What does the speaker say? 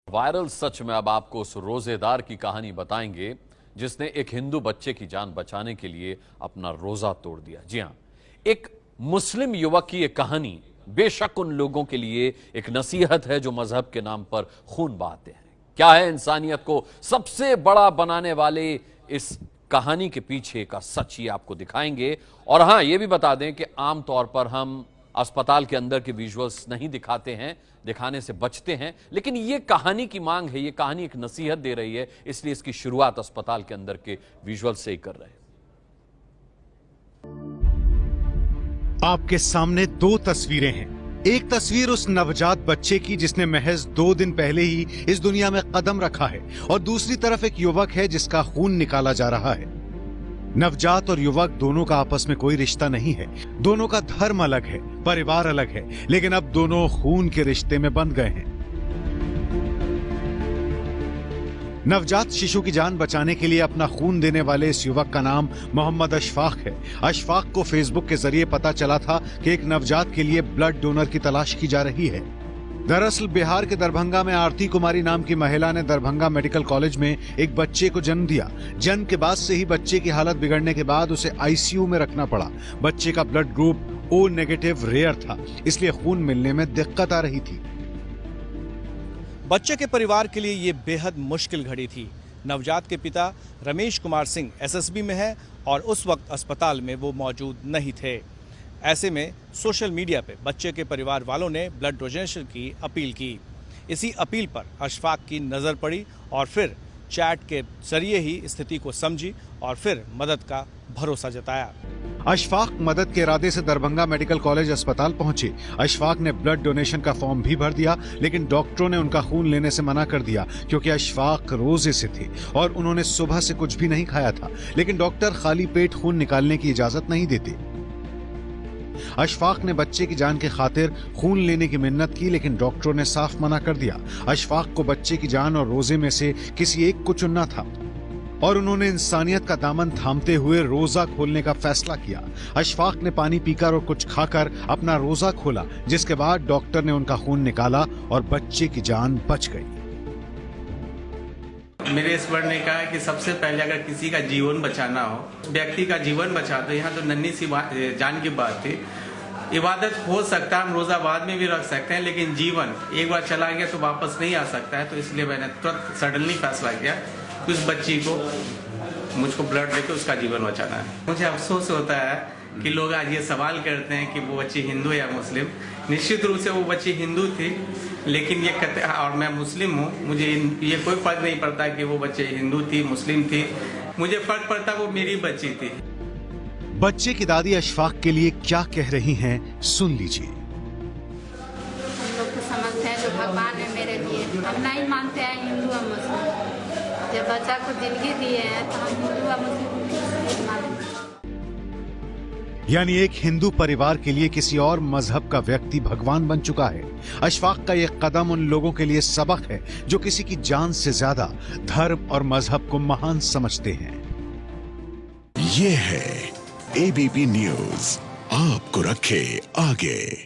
Viral सच में अब आपको उस रोजेदार की कहानी बताएंगे जिसने एक हिंदू बच्चे की जान बचाने के लिए अपना रोजा तोड़ दिया। जी हां, एक मुस्लिम युवक की एक कहानी बेशक उन लोगों के लिए एक नसीहत है जो मजहब के नाम पर खून बहाते हैं। क्या है इंसानियत को सबसे बड़ा बनाने वाले इस कहानी के पीछे का सच, ये आपको दिखाएंगे। और हां, यह भी बता दें कि आमतौर पर हम अस्पताल के अंदर के विजुअल्स नहीं दिखाते हैं, दिखाने से बचते हैं, लेकिन ये कहानी की मांग है, ये कहानी एक नसीहत दे रही है, इसलिए इसकी शुरुआत अस्पताल के अंदर के विजुअल से ही कर रहे हैं। आपके सामने दो तस्वीरें हैं। एक तस्वीर उस नवजात बच्चे की जिसने महज 2 दिन पहले ही इस दुनिया में कदम रखा है, और दूसरी तरफ एक युवक है जिसका खून निकाला जा रहा है। नवजात और युवक दोनों का आपस में कोई रिश्ता नहीं है, दोनों का धर्म अलग है, परिवार अलग है, लेकिन अब दोनों खून के रिश्ते में बंध गए हैं। नवजात शिशु की जान बचाने के लिए अपना खून देने वाले इस युवक का नाम मोहम्मद अशफाक है। अशफाक को फेसबुक के जरिए पता चला था कि एक नवजात के लिए ब्लड डोनर की तलाश की जा रही है। दरअसल बिहार के दरभंगा में आरती कुमारी नाम की महिला ने दरभंगा मेडिकल कॉलेज में एक बच्चे को जन्म दिया। जन्म के बाद से ही बच्चे की हालत बिगड़ने के बाद उसे आईसीयू में रखना पड़ा। बच्चे का blood group O negative rare था, इसलिए खून मिलने में दिक्कत आ रही थी। बच्चे के परिवार के लिए ये बेहद मुश्किल घड़ी थी। नवजात के पिता रमेश कुमार सिंह एसएसबी में है और उस वक्त अस्पताल में वो मौजूद नहीं थे। ऐसे में सोशल मीडिया पे बच्चे के परिवार वालों ने ब्लड डोनेशन की अपील की। इसी अपील पर अशफाक की नज़र पड़ी और फिर चैट के जरिए ही स्थिति को समझी और फिर मदद का भरोसा जताया। अशफाक मदद के इरादे से दरभंगा मेडिकल कॉलेज अस्पताल पहुंचे। अशफाक ने ब्लड डोनेशन का फॉर्म भी भर दिया, लेकिन डॉक्टरों ने उनका खून लेने से मना कर दिया क्योंकि अशफाक रोजे से थे और उन्होंने सुबह से कुछ भी नहीं खाया था। लेकिन डॉक्टर खाली पेट खून निकालने की इजाजत नहीं देते। अशफाक ने बच्चे की जान के खातिर खून लेने की मिन्नत की, लेकिन डॉक्टरों ने साफ मना कर दिया। अशफाक को बच्चे की जान और रोजे में से किसी एक को चुनना था और उन्होंने इंसानियत का दामन थामते हुए रोजा खोलने का फैसला किया। अशफाक ने पानी पीकर और कुछ खाकर अपना रोजा खोला, जिसके बाद डॉक्टर ने उनका खून निकाला और बच्चे की जान बच गई। मेरे ईश्वर ने कहा कि सबसे पहले अगर किसी का जीवन बचाना हो, व्यक्ति का जीवन बचा दो। यहाँ तो नन्ही सी जान की बात थी। इबादत हो सकता है, हम रोजा बाद में भी रख सकते हैं, लेकिन जीवन एक बार चला गया तो वापस नहीं आ सकता है। तो इसलिए मैंने तुरंत सडनली फैसला किया कि उस बच्ची को मुझको ब्लड देकर उसका जीवन बचाना है। मुझे अफसोस होता है कि लोग आज ये सवाल करते हैं कि वो बच्ची हिंदू या मुस्लिम। निश्चित रूप से वो बच्ची हिंदू थी, लेकिन ये कहते और मैं मुस्लिम हूँ, मुझे ये कोई फर्क नहीं पड़ता कि वो बच्चे हिंदू थी मुस्लिम थी। मुझे फर्क पड़ता वो मेरी बच्ची थी। बच्चे की दादी अशफाक के लिए क्या कह रही हैं, सुन लीजिए। हम लोग तो समझते हैं जो भगवान है मेरे लिए, हम नहीं मानते हैं हिंदू और मुस्लिम। जब बच्चा को जिंदगी दिए हैं तो हम हिंदू और मुस्लिम मानेंगे। यानी एक हिंदू परिवार के लिए किसी और मजहब का व्यक्ति भगवान बन चुका है। अशफाक का यह कदम उन लोगों के लिए सबक है जो किसी की जान से ज्यादा धर्म और मजहब को महान समझते हैं। ये है एबीपी न्यूज, आपको रखे आगे।